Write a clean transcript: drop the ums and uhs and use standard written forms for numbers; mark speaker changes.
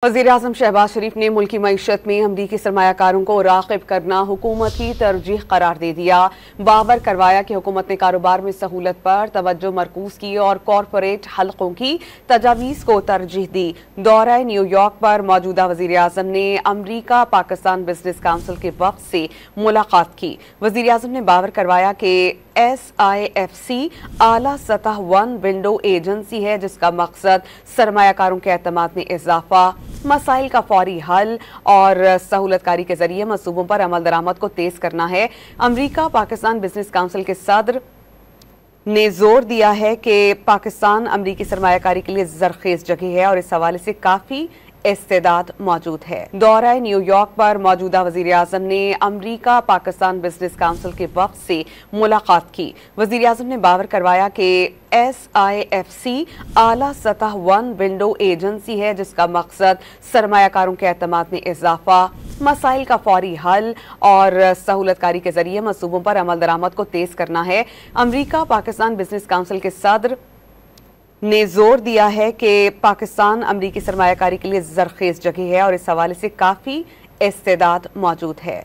Speaker 1: वज़ीर-ए-आज़म शहबाज शरीफ ने मुल्की मईशत में अमरीकी सरमायाकारों को राग़िब करना हुकूमत की तरजीह करार दे दिया। बावर करवाया कि हुकूमत ने कारोबार में सहूलत पर तवज्जो मरकूज की और कॉरपोरेट हल्कों की तजावीज़ को तरजीह दी। दौरा न्यूयॉर्क पर मौजूदा वज़ीर-ए-आज़म ने अमरीका पाकिस्तान बिजनेस काउंसिल के वफ़द से मुलाकात की। वज़ीर-ए-आज़म ने बावर करवाया कि SIFC आला सतह वन विंडो एजेंसी है जिसका मकसद सरमायाकारों के एतमाद में इजाफा, मसाइल का फौरी हल और सहूलतकारी के जरिए मंसूबों पर अमल दरामद को तेज करना है। अमरीका पाकिस्तान बिजनेस काउंसिल के सदर ने जोर दिया है कि पाकिस्तान अमरीकी सरमायाकारी के लिए जरखेज जगह है और इस हवाले से काफी इस्तेदाद मौजूद है। दौरा न्यूयॉर्क पर मौजूदा वज़ीर-ए-आज़म ने अमरीका पाकिस्तान बिजनेस काउंसिल के वफ़द से मुलाकात की। वज़ीर-ए-आज़म ने बावर करवाया कि SIFC आला सतह वन विंडो एजेंसी है जिसका मकसद सरमायाकारों के एतमाद में इजाफा, मसाइल का फौरी हल और सहूलतकारी के जरिए मंसूबों पर अमल दरामद को तेज करना है। अमरीका पाकिस्तान बिजनेस काउंसिल के सदर ने जोर दिया है कि पाकिस्तान अमरीकी सरमायाकारी के लिए जरखेज जगह है और इस हवाले से काफी इस्तेदाद मौजूद है।